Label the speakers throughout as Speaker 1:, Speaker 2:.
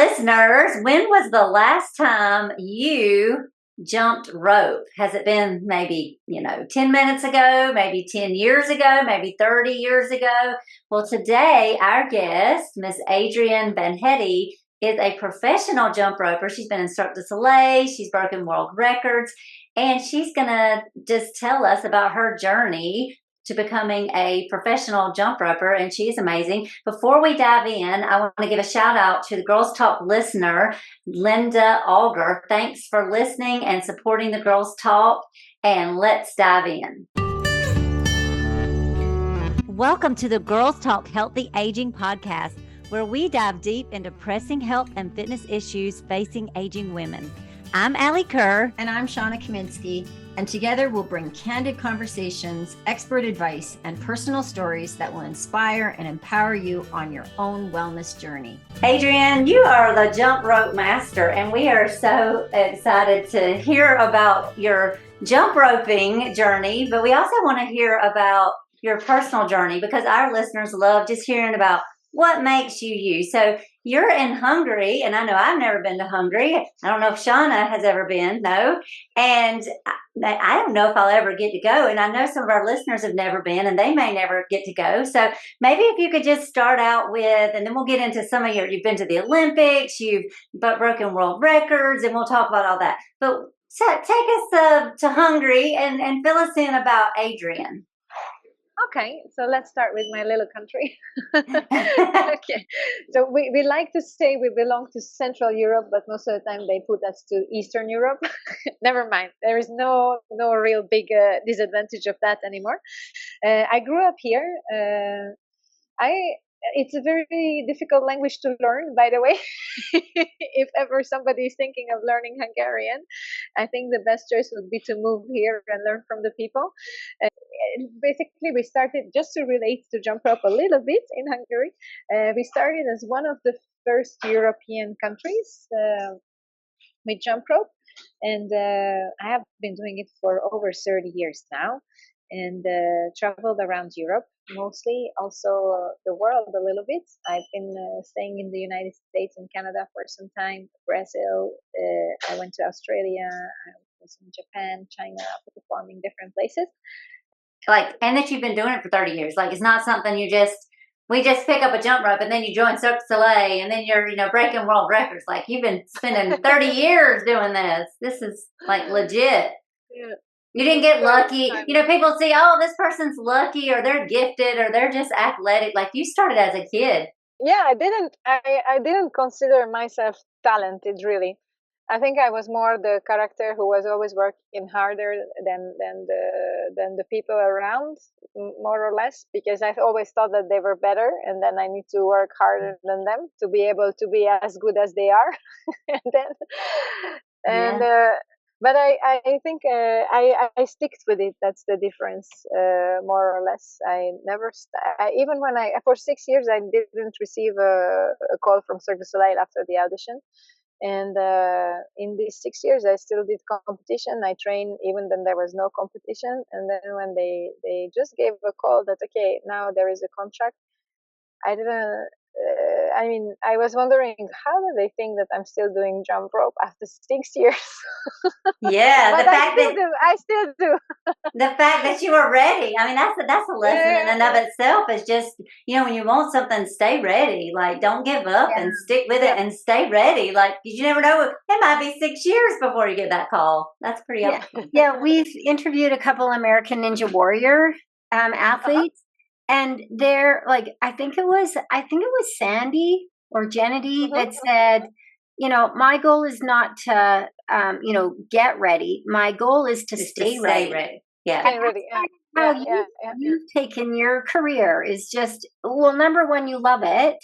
Speaker 1: listeners, when was the last time you jumped rope? Has it been maybe, 10 minutes ago, maybe 10 years ago, maybe 30 years ago? Well, today our guest, Miss Adrienn Banhegyi, is a professional jump roper. She's been in Cirque Du Soleil. She's broken world records, and she's going to just tell us about her journey to becoming a professional jump roper, and she's amazing. Before we dive in, I want to give a shout out to the Girls Talk listener, Linda Auger. Thanks for listening and supporting the Girls Talk, and let's dive in. Welcome to the Girls Talk Healthy Aging Podcast, where we dive deep into pressing health and fitness issues facing aging women. I'm Alli Kerr.
Speaker 2: And I'm Shawna Kaminski. And together we'll bring candid conversations, expert advice, and personal stories that will inspire and empower you on your own wellness journey.
Speaker 1: Adrienn, you are the jump rope master, and we are so excited to hear about your jump roping journey, but we also want to hear about your personal journey because our listeners love just hearing about what makes you you. So you're in Hungary, and I know I've never been to Hungary. I don't know if Shawna has ever been, no. And I don't know if I'll ever get to go. And I know some of our listeners have never been, and they may never get to go. So maybe if you could just start out with, and then we'll get into some of you've been to the Olympics, you've broken world records, and we'll talk about all that. But so take us to Hungary and fill us in about Adrienn.
Speaker 3: Okay, so let's start with my little country. Okay, so we like to say we belong to Central Europe, but most of the time they put us to Eastern Europe. Never mind, there is no real big disadvantage of that anymore. I grew up here. It's a very difficult language to learn, by the way. If ever somebody is thinking of learning Hungarian, I think the best choice would be to move here and learn from the people. Basically, we started, just to relate to jump rope a little bit in Hungary, we started as one of the first European countries with jump rope, and I have been doing it for over 30 years now, and traveled around Europe mostly, also the world a little bit. I've been staying in the United States and Canada for some time, Brazil, I went to Australia, I was in Japan, China, performing different places.
Speaker 1: And that you've been doing it for 30 years. Like, it's not something we just pick up a jump rope and then you join Cirque Du Soleil and then you're, breaking world records. Like, you've been spending 30 years doing this. This is like legit. Yeah. You didn't get lucky. People see, oh, this person's lucky or they're gifted or they're just athletic. Like, you started as a kid.
Speaker 3: Yeah, I didn't consider myself talented, really. I think I was more the character who was always working harder than the people around, more or less, because I always thought that they were better, and then I need to work harder than them to be able to be as good as they are. But I think I sticked with it. That's the difference, more or less. I never, even when for 6 years, I didn't receive a call from Cirque du Soleil after the audition. And in these 6 years, I still did competition. I trained even when there was no competition. And then when they just gave a call that, okay, now there is a contract, I didn't, I was wondering, how do they think that I'm still doing jump rope after 6 years?
Speaker 1: Yeah,
Speaker 3: but I still do.
Speaker 1: The fact that you were ready. I mean, that's a lesson in and of itself. Is just, when you want something, stay ready. Like, don't give up and stick with it and stay ready. Like, you never know. It might be 6 years before you get that call. That's pretty awesome.
Speaker 2: Yeah, we've interviewed a couple American Ninja Warrior athletes. And they're like, I think it was Sandy or Gennady that said, my goal is not to, get ready. My goal is to stay ready.
Speaker 1: Yeah.
Speaker 3: Stay ready.
Speaker 2: How you've taken your career is just, well, number one, you love it.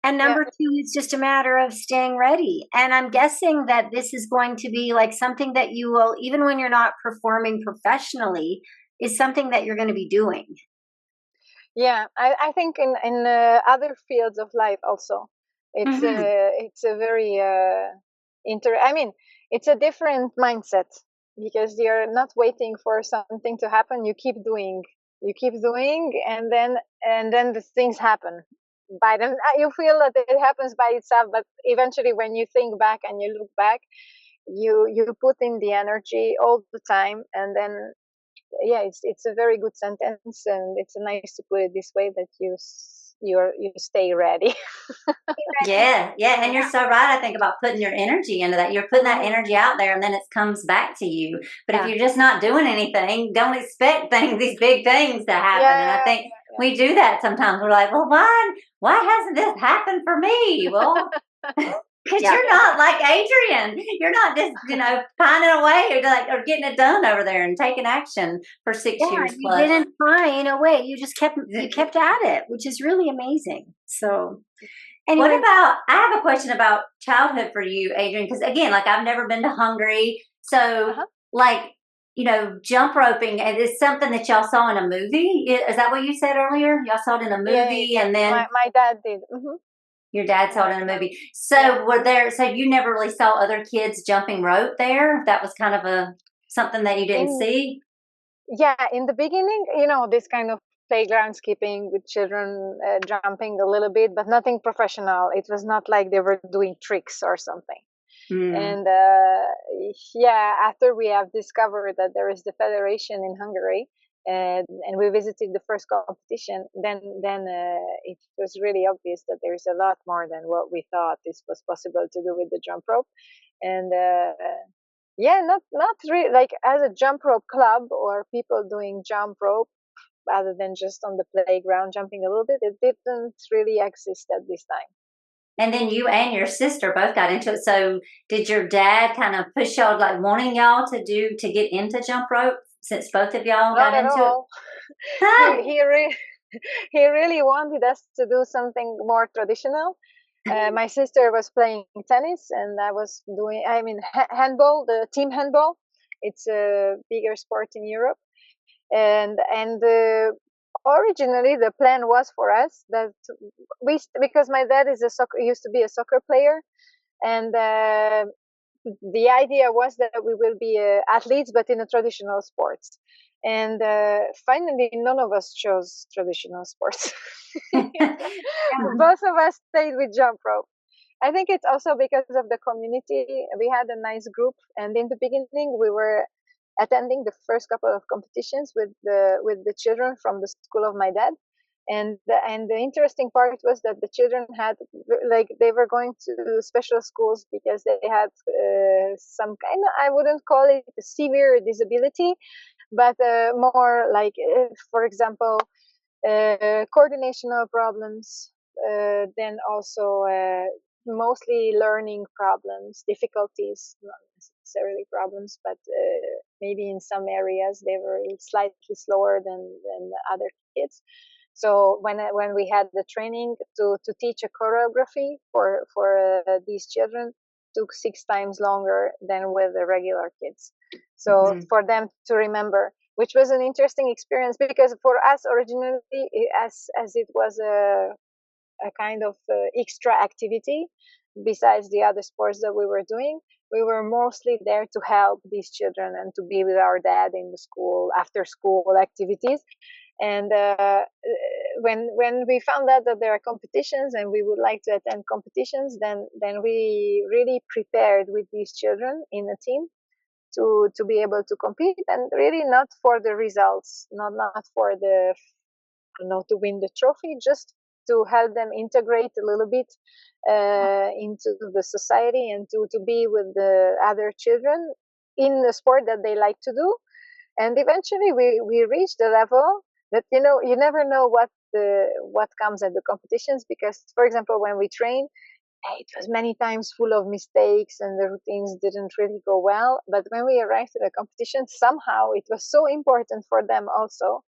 Speaker 2: And number two, it's just a matter of staying ready. And I'm guessing that this is going to be like something that you will, even when you're not performing professionally, is something that you're going to be doing.
Speaker 3: Yeah, I think in other fields of life also, it's a very it's a different mindset, because you're not waiting for something to happen. You keep doing, and then the things happen. by them. You feel that it happens by itself, but eventually when you think back and you look back, you put in the energy all the time, and then yeah, it's a very good sentence, and it's nice to put it this way, that you stay ready.
Speaker 1: Yeah, yeah, and you're so right. I think about putting your energy into that. You're putting that energy out there, and then it comes back to you. But if you're just not doing anything, don't expect these big things to happen. And I think we do that sometimes. We're like, well, why hasn't this happened for me? Well, because you're not like Adrienn. You're not just pining away or getting it done over there and taking action for 6 years plus.
Speaker 2: You didn't pine away. You just kept at it, which is really amazing. So. Anyway.
Speaker 1: I have a question about childhood for you, Adrienn, because again, like I've never been to Hungary. So jump roping, and it's something that y'all saw in a movie. Is that what you said earlier? Y'all saw it in a movie, and then
Speaker 3: my dad did.
Speaker 1: Your dad saw it in a movie. So so you never really saw other kids jumping rope there? That was kind of something that you didn't see?
Speaker 3: Yeah, in the beginning, this kind of playground skipping with children jumping a little bit, but nothing professional. It was not like they were doing tricks or something. And after we have discovered that there is the federation in Hungary, and we visited the first competition, then it was really obvious that there's a lot more than what we thought this was possible to do with the jump rope. And not really like as a jump rope club or people doing jump rope other than just on the playground jumping a little bit. It didn't really exist at this time.
Speaker 1: And then you and your sister both got into it. So did your dad kind of push y'all, like wanting y'all to get into jump rope, since both of y'all got into
Speaker 3: it? He really wanted us to do something more traditional. My sister was playing tennis, and I was doing, handball, the team handball. It's a bigger sport in Europe. And originally the plan was for us that because my dad used to be a soccer player, and the idea was that we will be athletes, but in a traditional sports. And finally, none of us chose traditional sports. Both of us stayed with jump rope. I think it's also because of the community. We had a nice group, and in the beginning, we were attending the first couple of competitions with the children from the school of my dad. And the interesting part was that the children had, like, they were going to special schools because they had some kind of, I wouldn't call it a severe disability, but more like, for example, coordinational problems, then also mostly learning problems, difficulties, not necessarily problems, but maybe in some areas they were slightly slower than other kids. So when we had the training to teach a choreography for these children, took 6 times longer than with the regular kids. So for them to remember, which was an interesting experience, because for us originally, as it was a kind of extra activity besides the other sports that we were doing, we were mostly there to help these children and to be with our dad in the school, after school activities. And when we found out that there are competitions and we would like to attend competitions, then we really prepared with these children in a team to be able to compete, and really not for the results, not for the to win the trophy, just to help them integrate a little bit into the society, and to be with the other children in the sport that they like to do. And eventually we reached the level that, you never know what comes at the competitions, because, for example, when we train, it was many times full of mistakes and the routines didn't really go well. But when we arrived at the competition, somehow it was so important for them also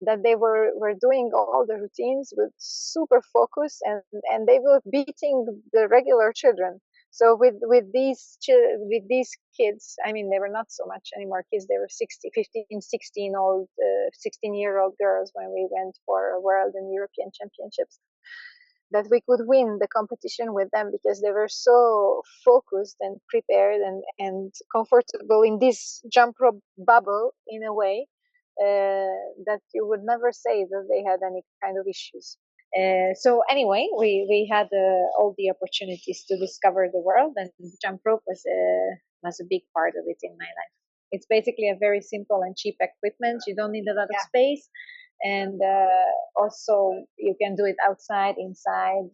Speaker 3: that they were doing all the routines with super focus, and they were beating the regular children. So with these kids, I mean, they were not so much anymore kids. They were 16-year-old girls when we went for world and European championships, that we could win the competition with them, because they were so focused and prepared and comfortable in this jump rope bubble in a way that you would never say that they had any kind of issues. So anyway, we had all the opportunities to discover the world, and jump rope was a big part of it in my life. It's basically a very simple and cheap equipment. You don't need a lot of space, and also you can do it outside, inside,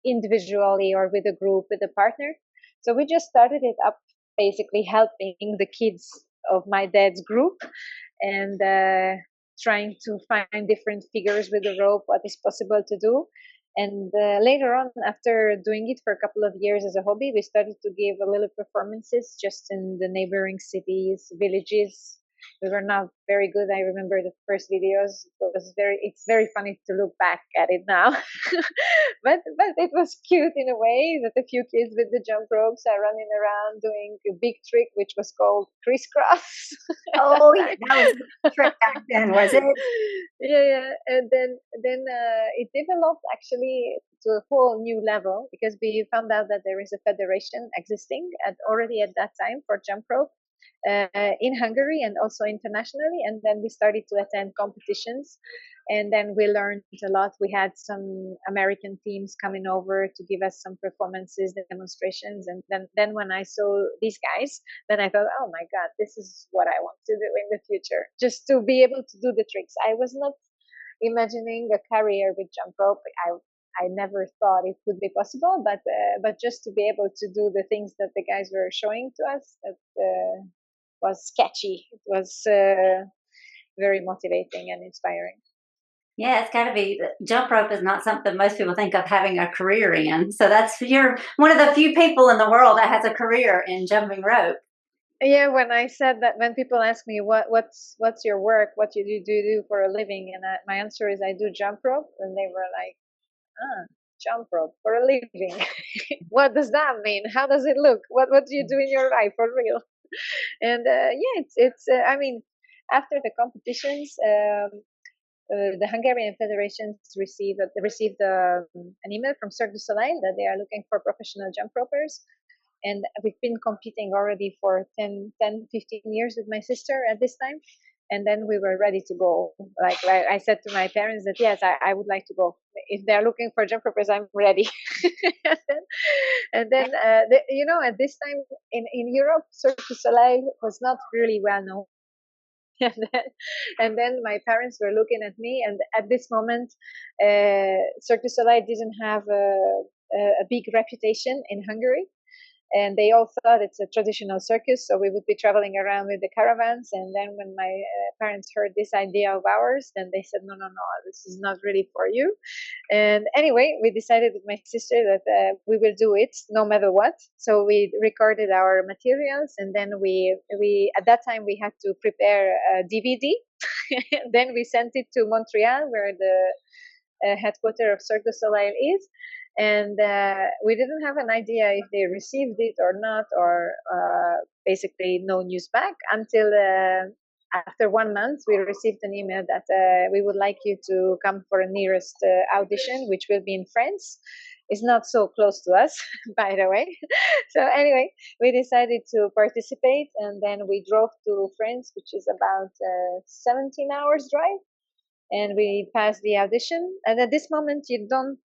Speaker 3: individually, or with a group, with a partner. So we just started it up, basically helping the kids of my dad's group, and trying to find different figures with the rope, what is possible to do. And later on, after doing it for a couple of years as a hobby, we started to give a little performances just in the neighboring cities, villages. We were not very good. I remember the first videos. It's very funny to look back at it now. but it was cute in a way that a few kids with the jump ropes are running around doing a big trick, which was called crisscross.
Speaker 2: Oh, yeah, that was the trick back then, was it?
Speaker 3: Yeah. And then it developed actually to a whole new level, because we found out that there is a federation existing already at that time for jump rope. In Hungary and also internationally, and then we started to attend competitions, and then we learned a lot. We had some American teams coming over to give us some performances, demonstrations, and then when I saw these guys, then I thought, oh my God, this is what I want to do in the future, just to be able to do the tricks. I was not imagining a career with jump rope. I never thought it could be possible, but just to be able to do the things that the guys were showing to us, that was sketchy. It was very motivating and inspiring.
Speaker 1: Yeah, it's got to be. Jump rope is not something most people think of having a career in. So you're one of the few people in the world that has a career in jumping rope.
Speaker 3: Yeah, when I said that, when people ask me what's your work, what do you do for a living, and my answer is I do jump rope, and they were like, jump rope for a living. What does that mean? How does it look? What do you do in your life for real? And yeah, it's I mean, after the competitions, the Hungarian federations received an email from Cirque du Soleil that they are looking for professional jump ropers. And we've been competing already for 10, 15 years with my sister at this time. And then we were ready to go. Like I said to my parents that, yes, I would like to go. If they're looking for jump ropers, I'm ready. and then at this time in Europe, Cirque du Soleil was not really well known. And then my parents were looking at me, and at this moment, Cirque du Soleil didn't have a big reputation in Hungary. And they all thought it's a traditional circus, so we would be traveling around with the caravans. And then when my parents heard this idea of ours, then they said, no, this is not really for you. And anyway, we decided with my sister that we will do it no matter what. So we recorded our materials, and then we at that time we had to prepare a DVD. Then we sent it to Montreal, where the headquarters of Cirque du Soleil is. And we didn't have an idea if they received it or not, or basically no news back until after 1 month we received an email that we would like you to come for a nearest audition, which will be in France. It's not so close to us, by the way. So anyway, we decided to participate, and then we drove to France, which is about 17 hours drive, and we passed the audition. And at this moment, you don't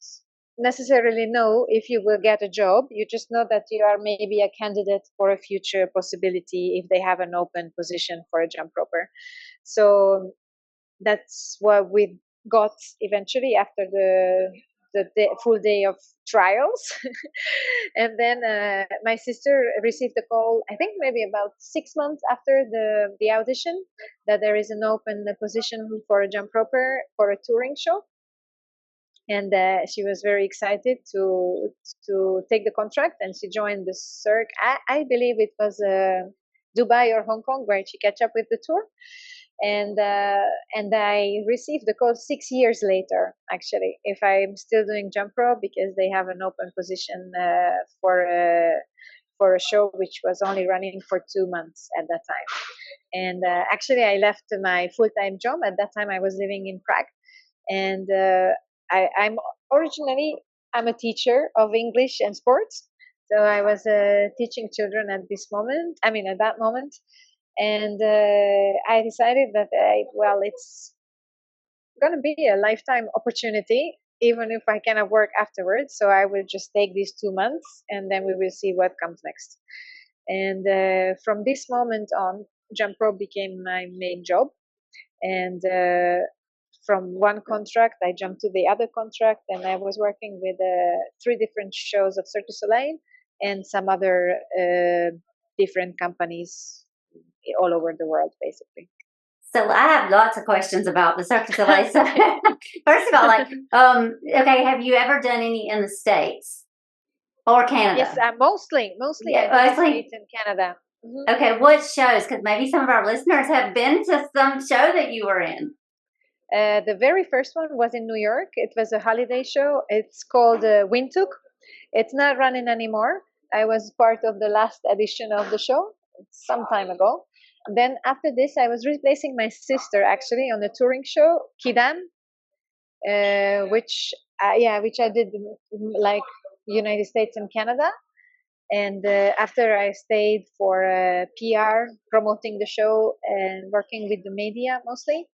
Speaker 3: necessarily know if you will get a job. You just know that you are maybe a candidate for a future possibility if they have an open position for a jump roper. So that's what we got eventually after the full day of trials. And then my sister received a call, I think maybe about 6 months after the audition, that there is an open position for a jump roper for a touring show. And she was very excited to take the contract, and she joined the Cirque. I believe it was Dubai or Hong Kong, where she catch up with the tour. And I received the call 6 years later, actually, if I'm still doing jump rope, because they have an open position for a show which was only running for 2 months at that time. And actually, I left my full-time job. At that time, I was living in Prague, and I'm originally I'm a teacher of English and sports, so I was teaching children at that moment, and I decided that going to be a lifetime opportunity, even if I cannot work afterwards. So I will just take these 2 months, and then we will see what comes next. And from this moment on, jump rope became my main job. And from one contract, I jumped to the other contract, and I was working with 3 different shows of Cirque du Soleil and some other different companies all over the world, basically.
Speaker 1: So I have lots of questions about the Cirque du Soleil. So first of all, like, okay, have you ever done any in the States or Canada?
Speaker 3: Yes, mostly
Speaker 1: Yeah,
Speaker 3: I did the
Speaker 1: mostly.
Speaker 3: States and Canada. Mm-hmm.
Speaker 1: Okay, what shows? Because maybe some of our listeners have been to some show that you were in.
Speaker 3: The very first one was in New York. It was a holiday show. It's called Windhoek. It's not running anymore. I was part of the last edition of the show some time ago. Then after this, I was replacing my sister actually on a touring show, Kidam, which I did like United States and Canada. And after I stayed for PR, promoting the show and working with the media mostly.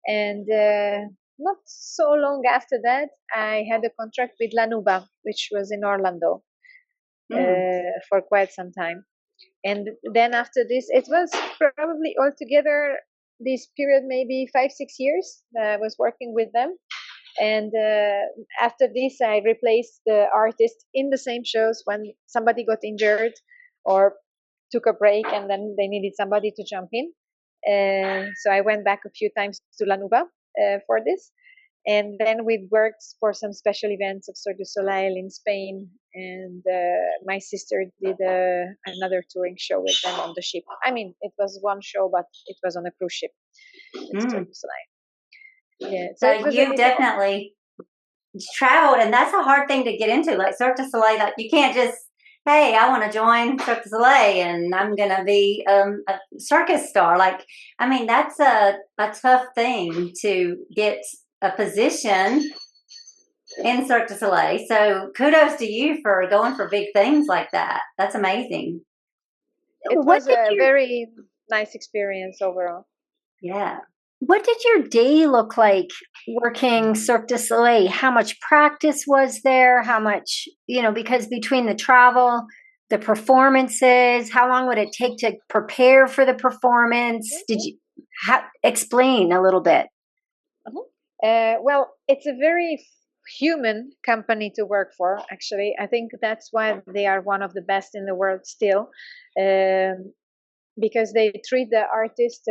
Speaker 3: And not so long after that, I had a contract with Lanuba, which was in Orlando for quite some time. And then after this, it was probably altogether this period, maybe 5-6 years that I was working with them. And after this, I replaced the artist in the same shows when somebody got injured or took a break, and then they needed somebody to jump in. And so I went back a few times to Lanuba for this. And then we worked for some special events of Cirque du Soleil in Spain. And my sister did another touring show with them on the ship. I mean, it was one show, but it was on a cruise ship. Cirque du Soleil. Yeah,
Speaker 1: so you definitely traveled, and that's a hard thing to get into, like Cirque du Soleil. Like, you can't just, hey, I want to join Cirque du Soleil and I'm gonna be a circus star. Like, I mean, that's a tough thing to get a position in Cirque du Soleil. So kudos to you for going for big things like that. That's amazing.
Speaker 3: It was a very nice experience overall.
Speaker 1: Yeah.
Speaker 2: What did your day look like working Cirque du Soleil? How much practice was there? How much, because between the travel, the performances, how long would it take to prepare for the performance? Did you explain a little bit?
Speaker 3: Well, it's a very human company to work for, actually. I think that's why they are one of the best in the world still. Because they treat the artist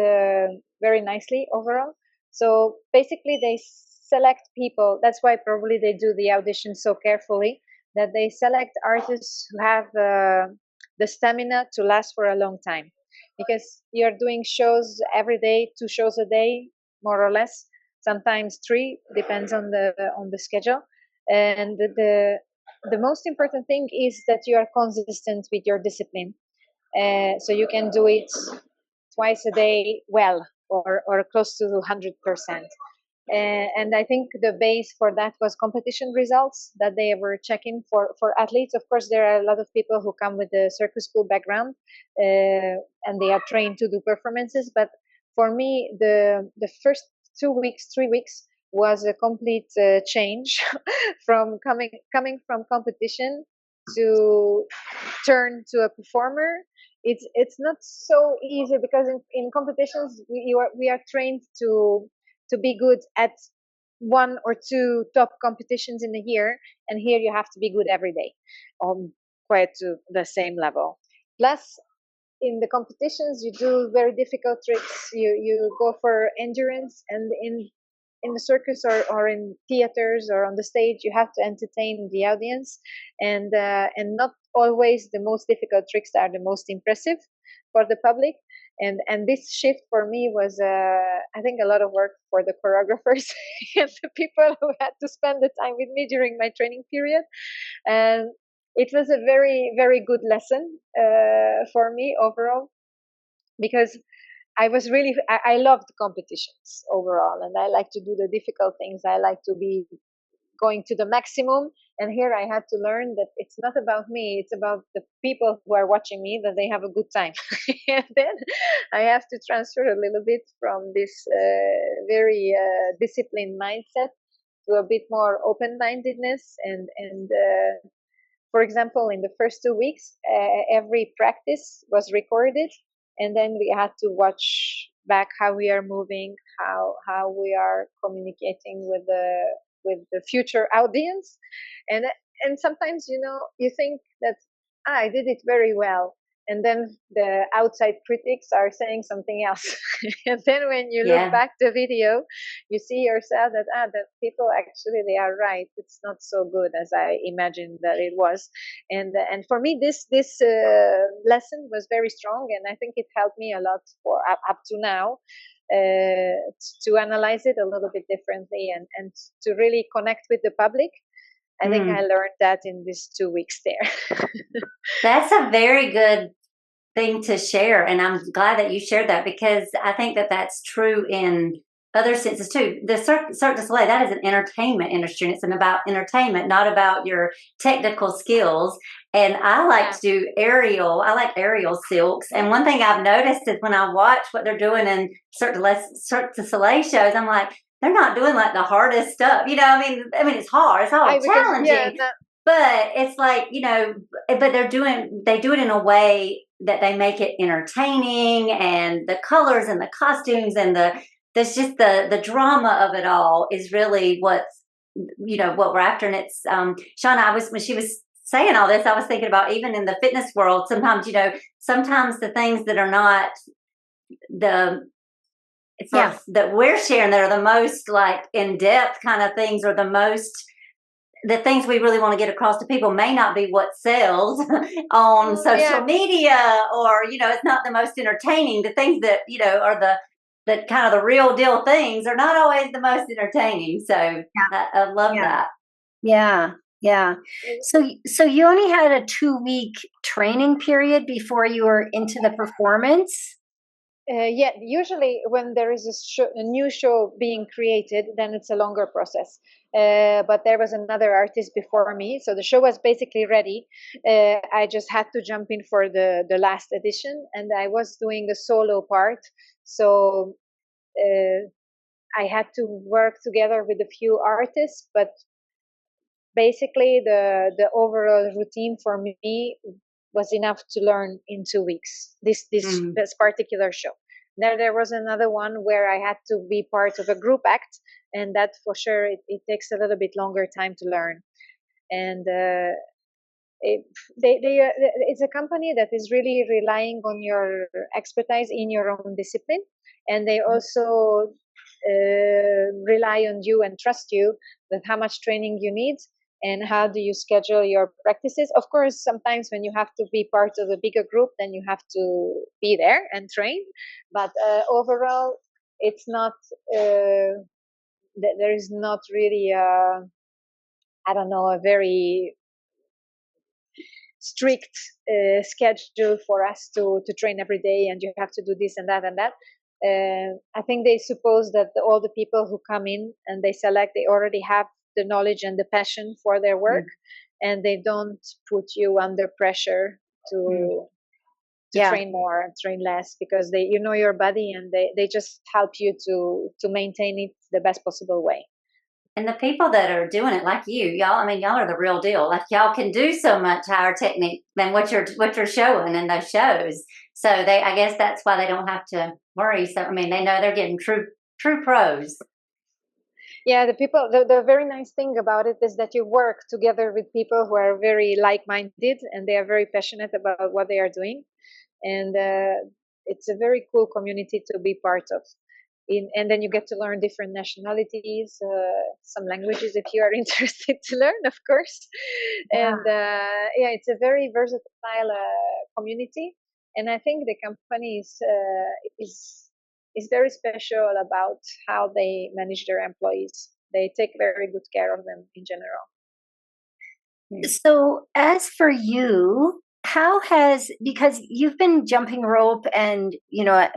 Speaker 3: very nicely overall. So basically they select people. That's why probably they do the audition so carefully, that they select artists who have the stamina to last for a long time. Because you're doing shows every day, 2 shows a day, more or less, sometimes 3, depends on the schedule. And the most important thing is that you are consistent with your discipline. So you can do it twice a day well, or close to 100%. And I think the base for that was competition results that they were checking for athletes. Of course, there are a lot of people who come with the circus school background and they are trained to do performances. But for me, the first 2 weeks, 3 weeks was a complete change from coming from competition to turn to a performer. It's not so easy, because in competitions we are trained to be good at 1 or 2 top competitions in a year, and here you have to be good every day quite to the same level. Plus, in the competitions you do very difficult tricks. You go for endurance, and in the circus or in theaters or on the stage, you have to entertain the audience, and not always the most difficult tricks are the most impressive for the public. And this shift for me was I think a lot of work for the choreographers and the people who had to spend the time with me during my training period. And it was a very, very good lesson for me overall, because I loved competitions overall, and I like to do the difficult things. I like to be going to the maximum, And here I had to learn that it's not about me, it's about the people who are watching me, that they have a good time. And then I have to transfer a little bit from this very disciplined mindset to a bit more open-mindedness. And for example, in the first 2 weeks, every practice was recorded, and then we had to watch back how we are moving, how we are communicating with the future audience. And sometimes, you think that I did it very well, and then the outside critics are saying something else. And then when you look back the video, you see yourself that people actually, they are right, it's not so good as I imagined that it was. And for me, this lesson was very strong, and I think it helped me a lot for up to now, to analyze it a little bit differently, and to really connect with the public. I think I learned that in these 2 weeks there.
Speaker 1: That's a very good thing to share, and I'm glad that you shared that, because I think that that's true in other senses too. The Cirque du Soleil, that is an entertainment industry, and it's about entertainment, not about your technical skills. And I like to do I like aerial silks. And one thing I've noticed is when I watch what they're doing in Cirque du Soleil shows, I'm like, they're not doing like the hardest stuff. I mean, it's hard. It's all challenging. But it's like, but they do it in a way that they make it entertaining, and the colors and the costumes and there's just the drama of it all is really what we're after. And it's, Shawna, when she was saying all this, I was thinking about even in the fitness world, sometimes the things that are not that we're sharing that are the most like in-depth kind of things, or the things we really want to get across to people may not be what sells on social media, or, it's not the most entertaining. The things that, are the kind of the real deal things are not always the most entertaining. So I love that.
Speaker 2: Yeah. Yeah. So you only had a 2-week training period before you were into the performance?
Speaker 3: Usually when there is a new show being created, then it's a longer process. But there was another artist before me, so the show was basically ready. I just had to jump in for the last edition, and I was doing the solo part. So I had to work together with a few artists, but basically the overall routine for me was enough to learn in 2 weeks, this particular show. There was another one where I had to be part of a group act, and that for sure it takes a little bit longer time to learn. And it's a company that is really relying on your expertise in your own discipline, and they also rely on you and trust you with how much training you need and how do you schedule your practices. Of course, sometimes when you have to be part of a bigger group, then you have to be there and train. But overall, it's not, there is not really, a very strict schedule for us to train every day, and you have to do this and that and that. I think they suppose that all the people who come in and they select, they already have the knowledge and the passion for their work, and they don't put you under pressure to train more and train less, because they your body, and they just help you to maintain it the best possible way.
Speaker 1: And the people that are doing it, like y'all are the real deal. Like, y'all can do so much higher technique than what you're showing in those shows. So I guess that's why they don't have to worry. So they know they're getting true pros.
Speaker 3: Yeah, the very nice thing about it is that you work together with people who are very like-minded, and they are very passionate about what they are doing. And it's a very cool community to be part of. And then you get to learn different nationalities, some languages if you are interested to learn, of course. And it's a very versatile community. And I think the company is very special about how they manage their employees. They take very good care of them in general.
Speaker 2: So as for you, because you've been jumping rope and,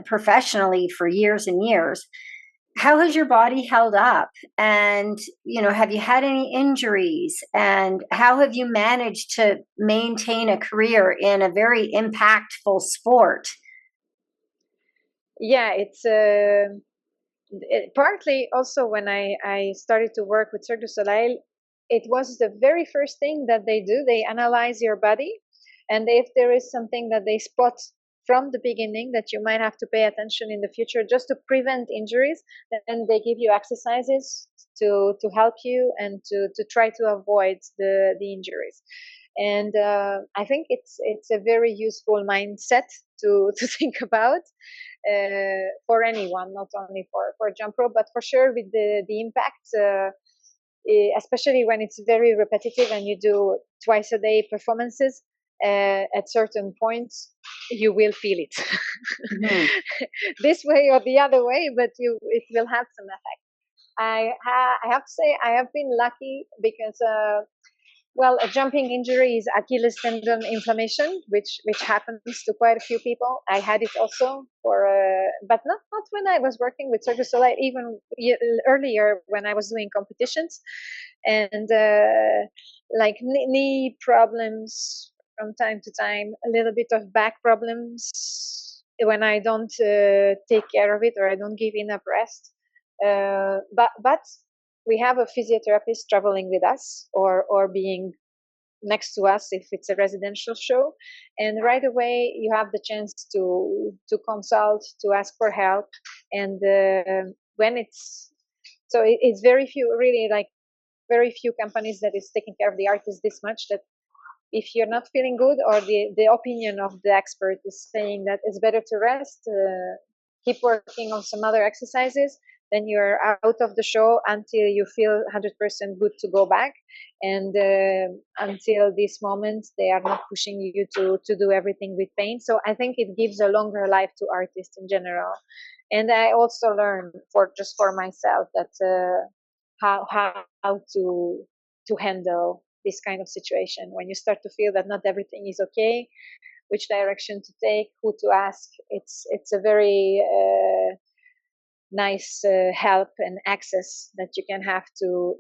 Speaker 2: professionally for years and years, how has your body held up? And, have you had any injuries? And how have you managed to maintain a career in a very impactful sport?
Speaker 3: Yeah, it's partly also when I started to work with Cirque du Soleil, it was the very first thing that they do. They analyze your body, and if there is something that they spot from the beginning that you might have to pay attention in the future just to prevent injuries, then they give you exercises to help you and to try to avoid the injuries. And I think it's a very useful mindset to think about for anyone, not only for jump rope, but for sure with the impact, especially when it's very repetitive and you do twice a day performances. At certain points, you will feel it
Speaker 2: Mhm.
Speaker 3: this way or the other way, but it will have some effect. I have to say I have been lucky because well, a jumping injury is Achilles tendon inflammation, which happens to quite a few people. I had it also but not when I was working with Cirque du Soleil. Even earlier when I was doing competitions, and like knee problems from time to time, a little bit of back problems when I don't take care of it or I don't give enough rest. But we have a physiotherapist traveling with us or being next to us if it's a residential show, and right away you have the chance to consult, to ask for help. And when it's very few, really, like very few companies that is taking care of the artist this much, that if you're not feeling good or the opinion of the expert is saying that it's better to rest, keep working on some other exercises, then you're out of the show until you feel 100% good to go back. And until this moment, they are not pushing you to do everything with pain. So I think it gives a longer life to artists in general. And I also learned for myself that how to handle this kind of situation when you start to feel that not everything is okay, which direction to take, who to ask. It's a very nice help and access that you can have to,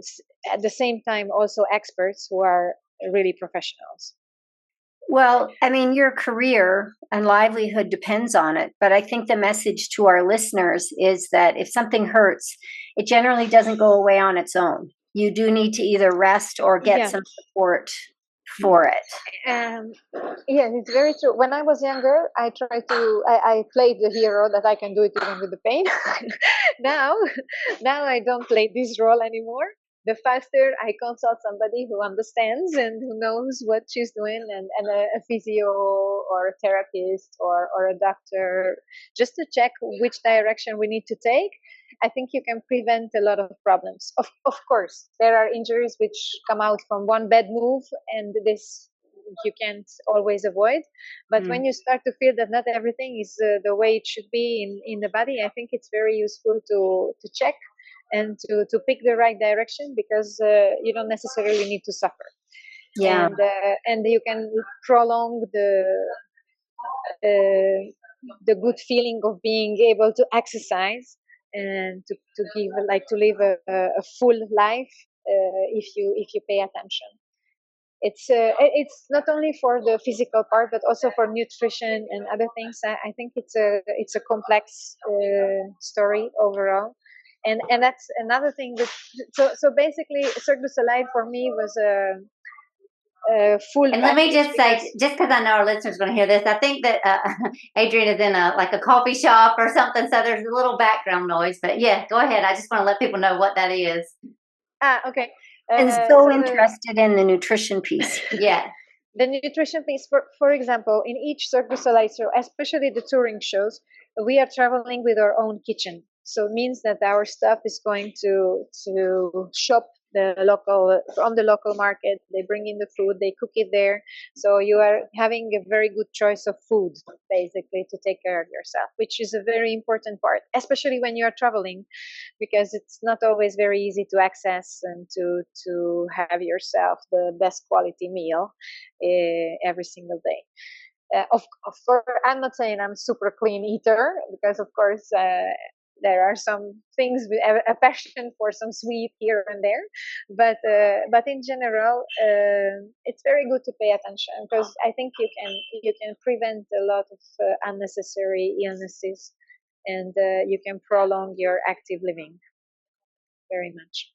Speaker 3: at the same time, also experts who are really professionals.
Speaker 2: Well, I mean, your career and livelihood depends on it, but I think the message to our listeners is that if something hurts, it generally doesn't go away on its own. You do need to either rest or get
Speaker 3: Yeah.
Speaker 2: some support for it.
Speaker 3: Um, yeah, it's very true. When I was younger, I played the hero that I can do it even with the pain. now, now I don't play this role anymore. The faster I consult somebody who understands and who knows what she's doing, and a physio or a therapist or a doctor, just to check which direction we need to take, I think you can prevent a lot of problems. Of course, there are injuries which come out from one bad move, and this you can't always avoid. But when you start to feel that not everything is the way it should be in the body, I think it's very useful to check and to pick the right direction, because you don't necessarily need to suffer.
Speaker 2: Yeah.
Speaker 3: And you can prolong the good feeling of being able to exercise and to give, like, to live a full life if you pay attention. It's not only for the physical part, but also for nutrition and other things. I think it's a complex story overall. And that's another thing that, so basically Cirque du Soleil for me was a full
Speaker 1: And let me
Speaker 3: package,
Speaker 1: just say,
Speaker 3: because
Speaker 1: just because I know our listeners are going to hear this, I think that Adrienn is in a coffee shop or something, so there's a little background noise. But yeah, go ahead. I just want to let people know what that is.
Speaker 3: okay.
Speaker 2: And so interested in the nutrition piece.
Speaker 1: Yeah.
Speaker 3: The nutrition piece, for example, in each Cirque du Soleil show, especially the touring shows, we are traveling with our own kitchen. So it means that our staff is going to shop from the local market. They bring in the food, they cook it there. So you are having a very good choice of food, basically, to take care of yourself, which is a very important part, especially when you are traveling, because it's not always very easy to access and to have yourself the best quality meal every single day. Of course, I'm not saying I'm super clean eater, because of course There are some things with a passion for some sweet here and there, but in general, it's very good to pay attention, because I think you can prevent a lot of unnecessary illnesses, and you can prolong your active living very much.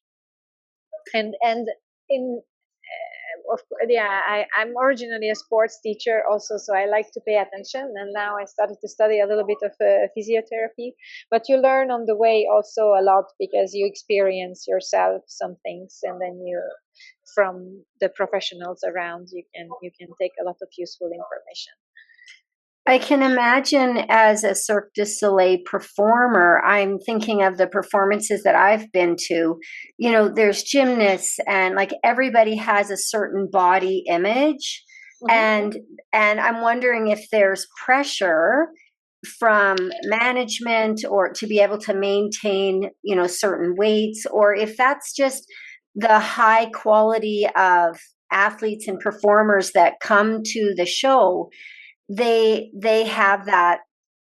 Speaker 3: And in I'm originally a sports teacher also, so I like to pay attention. And now I started to study a little bit of physiotherapy. But you learn on the way also a lot, because you experience yourself some things, and then you, from the professionals around, you can take a lot of useful information.
Speaker 2: I can imagine as a Cirque du Soleil performer, I'm thinking of the performances that I've been to. You know, there's gymnasts, and like everybody has a certain body image. And I'm wondering if there's pressure from management or to be able to maintain, you know, certain weights, or if that's just the high quality of athletes and performers that come to the show. They have that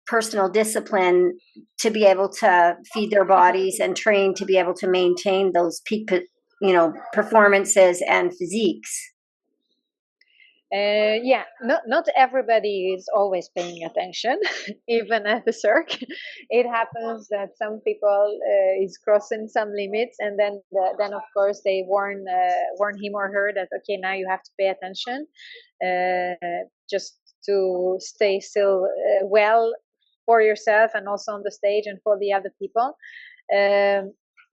Speaker 2: personal discipline to be able to feed their bodies and train to be able to maintain those peak, you know, performances and physiques.
Speaker 3: Not everybody is always paying attention, even at the Cirque. It happens that some people is crossing some limits, and then of course they warn him or her that, okay, now you have to pay attention, just to stay still well for yourself, and also on the stage, and for the other people.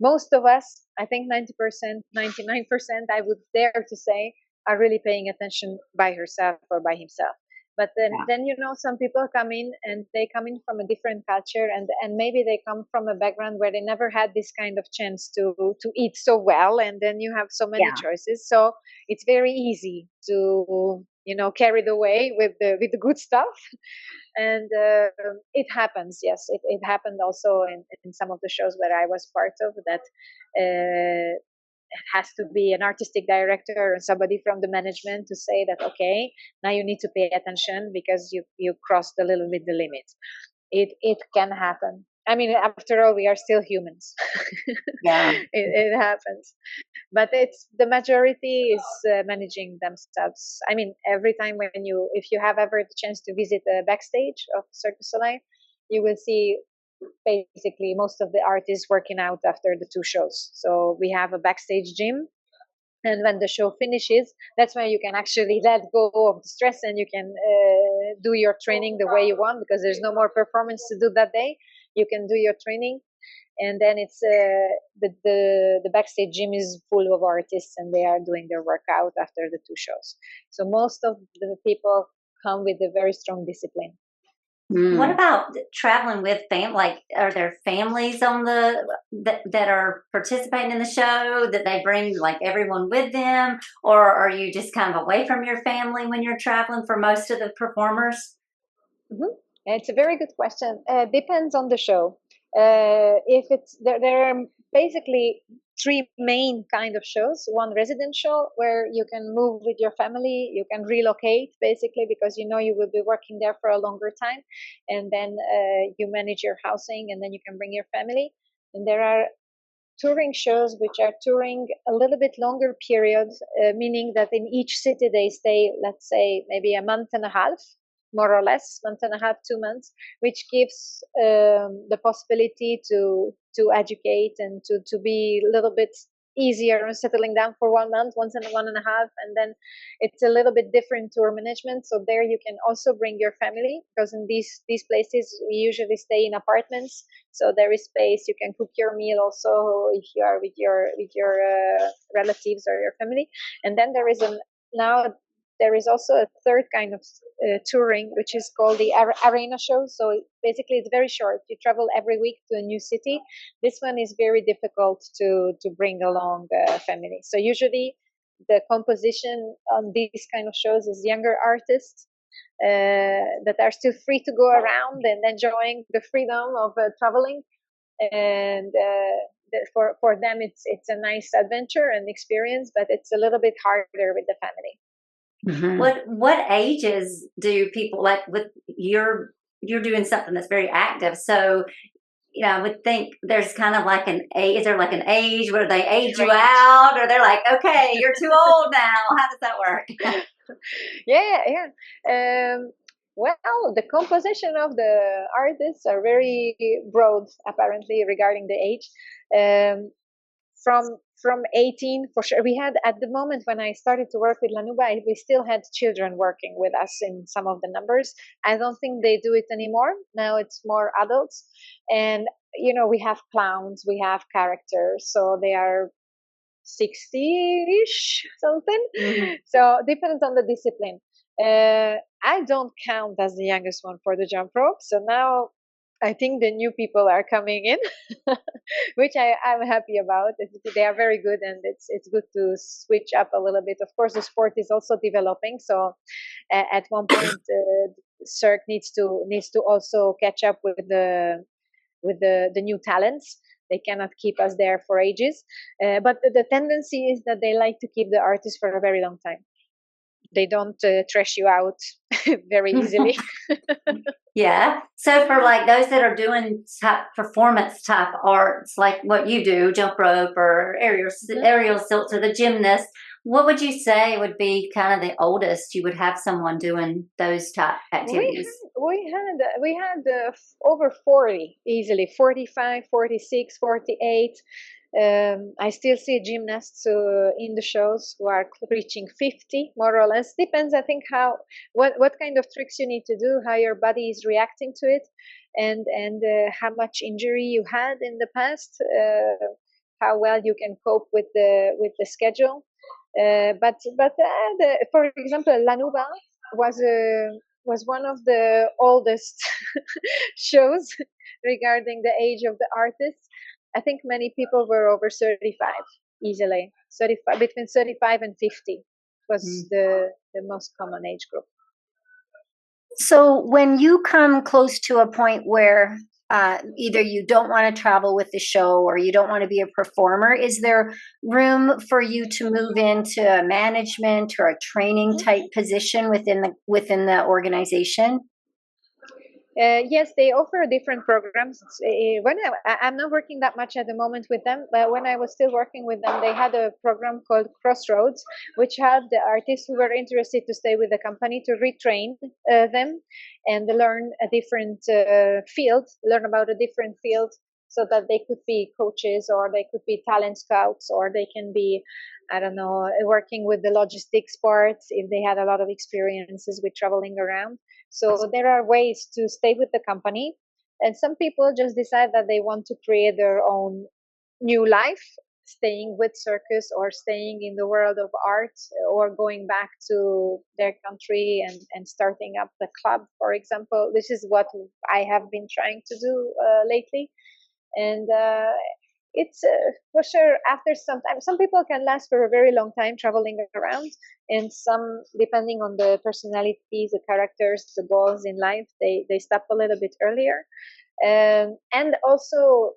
Speaker 3: Most of us, I think 90%, 99%, I would dare to say, are really paying attention by herself or by himself. But then you know, some people come in, and they come in from a different culture, and maybe they come from a background where they never had this kind of chance to eat so well, and then you have so many choices. So it's very easy to, you know, carried away with the good stuff. And it happens, yes, it happened also in some of the shows where I was part of that. It has to be an artistic director or somebody from the management to say that, okay, now you need to pay attention because you crossed a little bit the limit. It can happen. I mean, after all, we are still humans.
Speaker 2: Yeah.
Speaker 3: It happens. But it's the majority is managing themselves. I mean, every time if you have ever the chance to visit the backstage of Cirque du Soleil, you will see basically most of the artists working out after the two shows. So we have a backstage gym, and when the show finishes, that's when you can actually let go of the stress, and you can do your training the way you want, because there's no more performance to do that day. You can do your training, and then it's the backstage gym is full of artists, and they are doing their workout after the two shows. So most of the people come with a very strong discipline.
Speaker 1: What about traveling with family? Like, are there families on that are participating in the show, that they bring like everyone with them, or are you just kind of away from your family when you're traveling for most of the performers?
Speaker 3: It's a very good question. Depends on the show. If it's there are basically three main kind of shows. One, resident show, where you can move with your family, you can relocate basically, because you know you will be working there for a longer time, and then you manage your housing, and then you can bring your family. And there are touring shows which are touring a little bit longer periods, meaning that in each city they stay, let's say, maybe a month and a half, more or less, month and a half, 2 months, which gives the possibility to educate and to be a little bit easier on settling down for 1 month, once and 1.5, and then it's a little bit different tour management. So there you can also bring your family, because in these places we usually stay in apartments, so there is space. You can cook your meal also if you are with your relatives or your family. And then there is also a third kind of touring, which is called the arena show. So basically, it's very short. You travel every week to a new city. This one is very difficult to bring along family. So usually, the composition on these kind of shows is younger artists that are still free to go around and enjoying the freedom of traveling. And for them, it's a nice adventure and experience, but it's a little bit harder with the family.
Speaker 1: What ages do people, like, with you're doing something that's very active, so I would think there's kind of like is there like an age where they age you
Speaker 3: Range.
Speaker 1: out, or they're like, okay, you're too old now? How does that work?
Speaker 3: Yeah. Well, the composition of the artists are very broad, apparently, regarding the age. Um, from 18, for sure. We had, at the moment when I started to work with Lanuba, we still had children working with us in some of the numbers. I don't think they do it anymore. Now it's more adults. And, we have clowns, we have characters, so they are 60-ish, something.
Speaker 1: Mm-hmm.
Speaker 3: So depends on the discipline. I don't count as the youngest one for the jump rope. So now I think the new people are coming in, which I'm happy about. They are very good, and it's good to switch up a little bit. Of course, the sport is also developing. So at one point, Cirque needs to also catch up with the new talents. They cannot keep us there for ages. But the tendency is that they like to keep the artist for a very long time. They don't trash you out very easily.
Speaker 1: Yeah. So for like those that are doing performance type arts, like what you do, jump rope or aerial silks, or the gymnast, what would you say would be kind of the oldest you would have someone doing those type activities?
Speaker 3: We had over 40 easily, 45, 46, 48. I still see gymnasts in the shows who are reaching 50, more or less. Depends, I think, what kind of tricks you need to do, how your body is reacting to it, and how much injury you had in the past, how well you can cope with the schedule. For example, Lanuba was one of the oldest shows regarding the age of the artists. I think many people were over 35 easily. 35, between 35 and 50 was the most common age group.
Speaker 2: So when you come close to a point where either you don't want to travel with the show or you don't want to be a performer, is there room for you to move into a management or a training type position within the organization?
Speaker 3: Yes, they offer different programs. I'm not working that much at the moment with them, but when I was still working with them, they had a program called Crossroads, which helped the artists who were interested to stay with the company to retrain them and learn a different field, learn about a different field, so that they could be coaches, or they could be talent scouts, or they can be, I don't know, working with the logistics parts if they had a lot of experiences with traveling around. So there are ways to stay with the company. And some people just decide that they want to create their own new life, staying with circus or staying in the world of art, or going back to their country and starting up the club, for example. This is what I have been trying to do lately. And it's for sure, after some time, some people can last for a very long time traveling around, and some, depending on the personalities, the characters, the goals in life, they stop a little bit earlier. And also,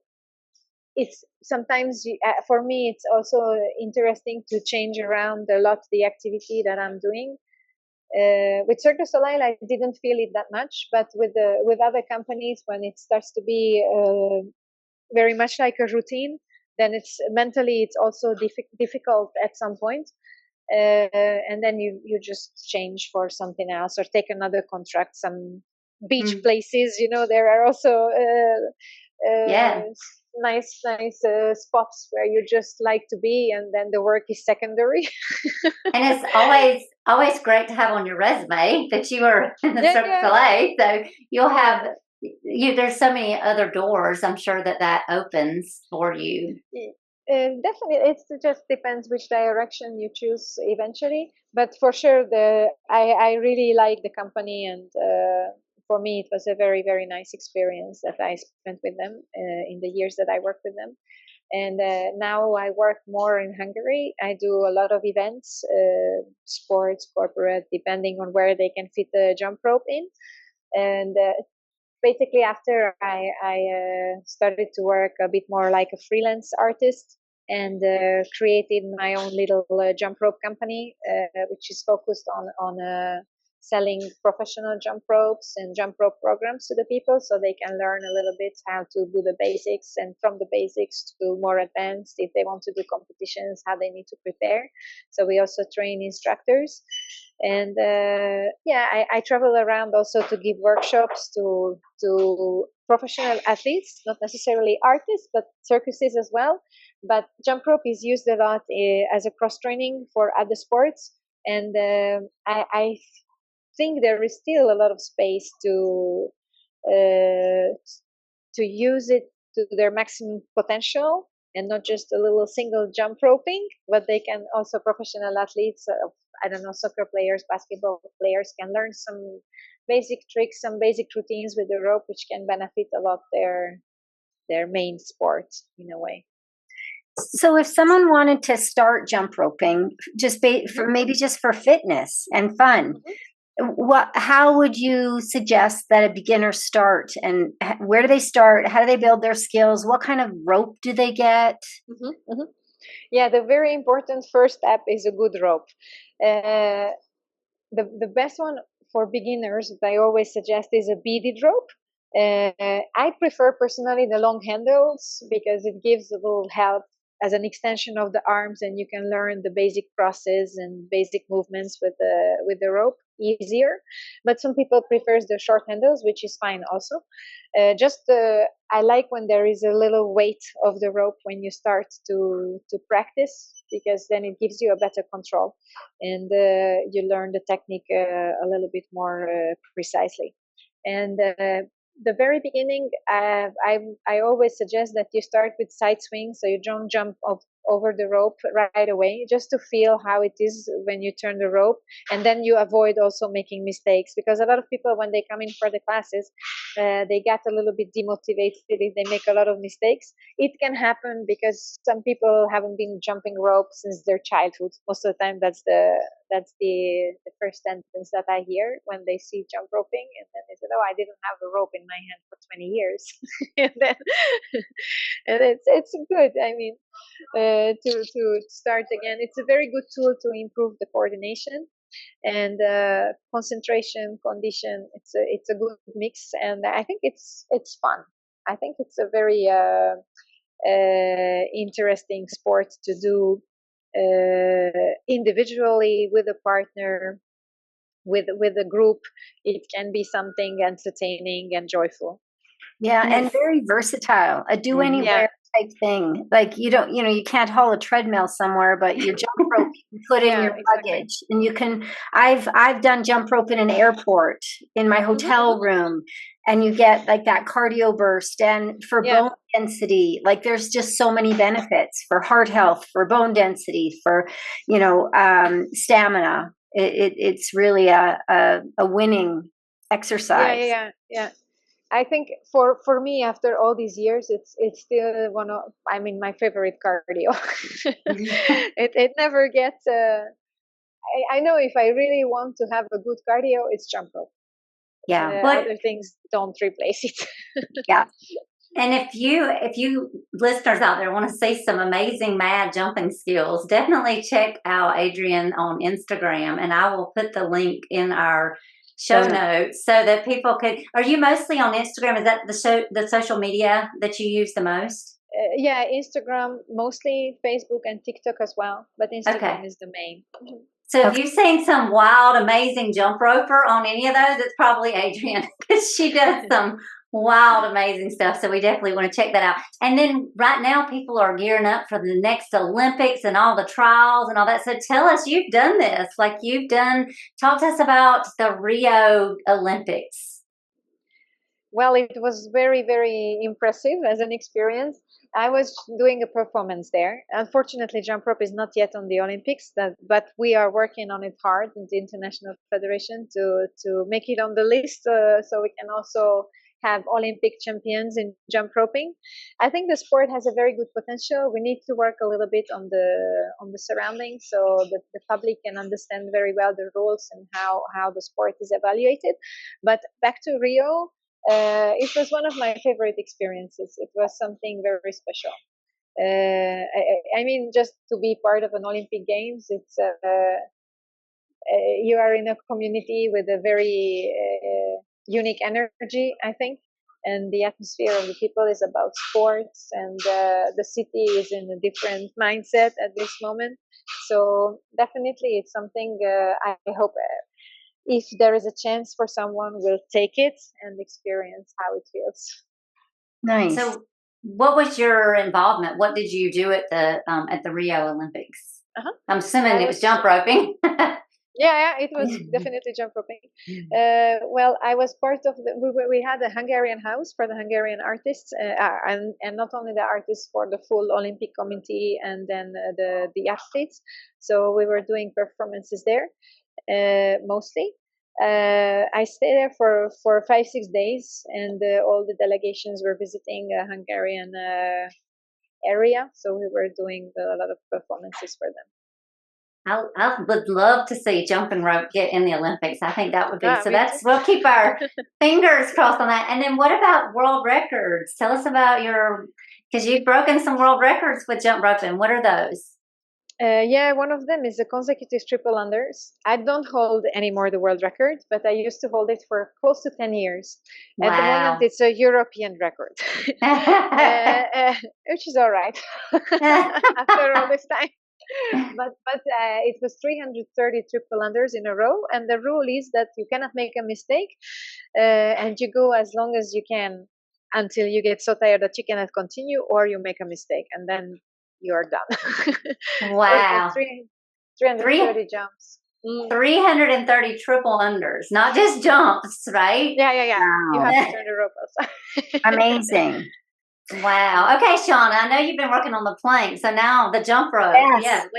Speaker 3: it's sometimes, for me, it's also interesting to change around a lot the activity that I'm doing. With Cirque du Soleil, I didn't feel it that much, but with other companies, when it starts to be very much like a routine, then it's mentally, it's also difficult at some point. And then you just change for something else, or take another contract. Some beach places, there are also nice spots where you just like to be, and then the work is secondary.
Speaker 1: And it's always great to have on your resume that you were in the Cirque du Soleil. So you'll have there's so many other doors, I'm sure, that opens for you.
Speaker 3: Definitely, it just depends which direction you choose eventually. But for sure, I really like the company, and for me, it was a very, very nice experience that I spent with them in the years that I worked with them. And now I work more in Hungary. I do a lot of events, sports, corporate, depending on where they can fit the jump rope in. And basically, after I started to work a bit more like a freelance artist, and created my own little jump rope company, which is focused on selling professional jump ropes and jump rope programs to the people, so they can learn a little bit how to do the basics, and from the basics to more advanced, if they want to do competitions, how they need to prepare. So we also train instructors. And I travel around also to give workshops to professional athletes, not necessarily artists, but circuses as well. But jump rope is used a lot as a cross training for other sports, and I think there is still a lot of space uh, to use it to their maximum potential, and not just a little single jump roping, but they can also, professional athletes, I don't know, soccer players, basketball players, can learn some basic tricks, some basic routines with the rope, which can benefit a lot their main sport in a way.
Speaker 2: So if someone wanted to start jump roping, for maybe just for fitness and fun, how would you suggest that a beginner start, and where do they start? How do they build their skills? What kind of rope do they get?
Speaker 3: Yeah, the very important first step is a good rope. The best one for beginners that I always suggest is a beaded rope. I prefer personally the long handles, because it gives a little help as an extension of the arms, and you can learn the basic process and basic movements with the rope easier. But some people prefers the short handles, which is fine also. I like when there is a little weight of the rope when you start to practice, because then it gives you a better control, and you learn the technique a little bit more precisely. And the very beginning, I always suggest that you start with side swing, so you don't jump over the rope right away, just to feel how it is when you turn the rope, and then you avoid also making mistakes, because a lot of people, when they come in for the classes, they get a little bit demotivated if they make a lot of mistakes. It can happen because some people haven't been jumping rope since their childhood. Most of the time, that's the first sentence that I hear when they see jump roping, and then they said, "Oh, I didn't have a rope in my hand for 20 years." and then, and it's good. I mean, to start again, it's a very good tool to improve the coordination and concentration, condition. It's a good mix, and I think it's fun. I think it's a very interesting sport to do individually, with a partner, with a group. It can be something entertaining and joyful.
Speaker 2: Yeah, and very versatile. A do anywhere type thing. Like you can't haul a treadmill somewhere, but your jump rope you can put in your luggage, and you can. I've done jump rope in an airport, in my hotel room, and you get like that cardio burst, and for bone density, like there's just so many benefits for heart health, for bone density, for stamina. It's really a winning exercise.
Speaker 3: Yeah. I think for me, after all these years, it's still my favorite cardio. it never gets. I know if I really want to have a good cardio, it's jump rope.
Speaker 2: Yeah,
Speaker 3: other things don't replace it.
Speaker 2: Yeah.
Speaker 1: And if you listeners out there want to see some amazing mad jumping skills, definitely check out Adrienn on Instagram, and I will put the link in our show notes so that people could. Are you mostly on Instagram? Is that the social media that you use the most?
Speaker 3: Yeah, Instagram mostly, Facebook and TikTok as well, but Instagram is the main.
Speaker 1: So if you've seen some wild, amazing jump roper on any of those, it's probably Adrienn, because she does some wild, amazing stuff. So we definitely want to check that out. And then right now, people are gearing up for the next Olympics and all the trials and all that. So tell us, you've done this. Talk to us about the Rio Olympics.
Speaker 3: Well, it was very, very impressive as an experience. I was doing a performance there. Unfortunately, jump rope is not yet on the Olympics, but we are working on it hard in the International Federation to make it on the list, so we can also have Olympic champions in jump roping. I think the sport has a very good potential. We need to work a little bit on the surroundings, so that the public can understand very well the rules and how the sport is evaluated. But back to Rio. It was one of my favorite experiences. It was something very special. I mean, just to be part of an Olympic Games, you are in a community with a very unique energy, I think. And the atmosphere of the people is about sports, and the city is in a different mindset at this moment. So definitely it's something I hope if there is a chance for someone will take it and experience how it feels.
Speaker 2: Nice.
Speaker 1: So what was your involvement? What did you do at the Rio Olympics? I'm assuming it was jump roping.
Speaker 3: Yeah, it was definitely jump roping. Well, I was part of we had a Hungarian house for the Hungarian artists, and not only the artists, for the full Olympic committee, and then the athletes. So we were doing performances there, mostly. I stayed there for 5-6 days, and all the delegations were visiting a Hungarian area. So we were doing a lot of performances for them.
Speaker 1: I would love to see jumping rope get in the Olympics. I think that would be so. We'll keep our fingers crossed on that. And then what about world records? Tell us about because you've broken some world records with jump roping. What are those?
Speaker 3: Yeah, one of them is the consecutive triple unders. I don't hold anymore the world record, but I used to hold it for close to 10 years.
Speaker 1: Wow.
Speaker 3: At the moment, it's a European record, which is all right after all this time. But it was 330 triple unders in a row, and the rule is that you cannot make a mistake, and you go as long as you can until you get so tired that you cannot continue, or you make a mistake, and then you're done.
Speaker 1: Wow.
Speaker 3: 330 jumps.
Speaker 1: 330 triple unders, not just jumps, right?
Speaker 3: Yeah.
Speaker 1: Wow.
Speaker 3: You have to turn the rope also.
Speaker 2: Amazing.
Speaker 1: Wow. Okay, Shawna, I know you've been working on the plank, so now the jump rope.
Speaker 2: Yes.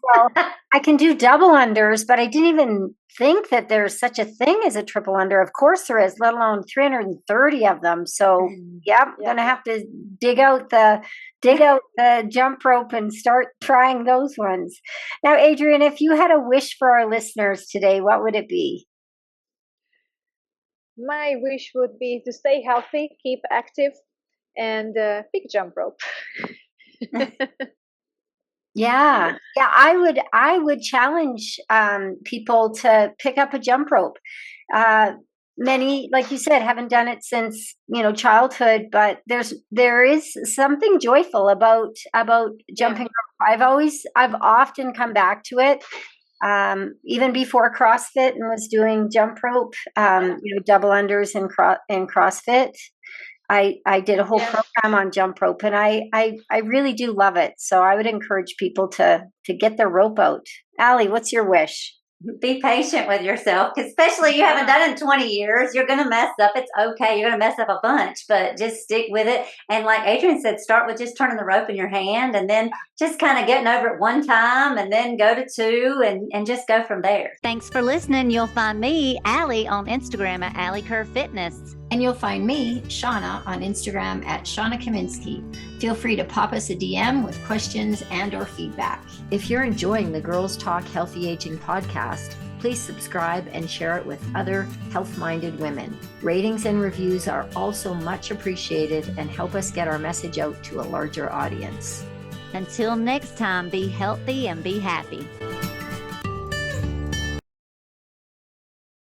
Speaker 2: Well, I can do double unders, but I didn't even think that there's such a thing as a triple under. Of course there is, let alone 330 of them. So I'm gonna have to dig out the jump rope and start trying those ones. Now, Adrienn, if you had a wish for our listeners today, what would it be?
Speaker 3: My wish would be to stay healthy, keep active, and pick jump rope.
Speaker 2: Yeah, I would challenge people to pick up a jump rope. Many, like you said, haven't done it since childhood, but there is something joyful about jumping rope. I've often come back to it, even before CrossFit, and was doing jump rope, double unders in CrossFit. I did a whole program on jump rope, and I really do love it. So I would encourage people to get their rope out. Alli, what's your wish?
Speaker 1: Be patient with yourself, because especially you haven't done it in 20 years. You're going to mess up. It's okay. You're going to mess up a bunch, but just stick with it. And like Adrienn said, start with just turning the rope in your hand, and then just kind of getting over it one time, and then go to two, and just go from there. Thanks for listening. You'll find me, Alli, on Instagram at Alli Kerr Fitness.
Speaker 2: And you'll find me, Shawna, on Instagram at Shawna Kaminski. Feel free to pop us a DM with questions and or feedback. If you're enjoying the Girls Talk Healthy Aging podcast, please subscribe and share it with other health-minded women. Ratings and reviews are also much appreciated and help us get our message out to a larger audience.
Speaker 1: Until next time, be healthy and be happy.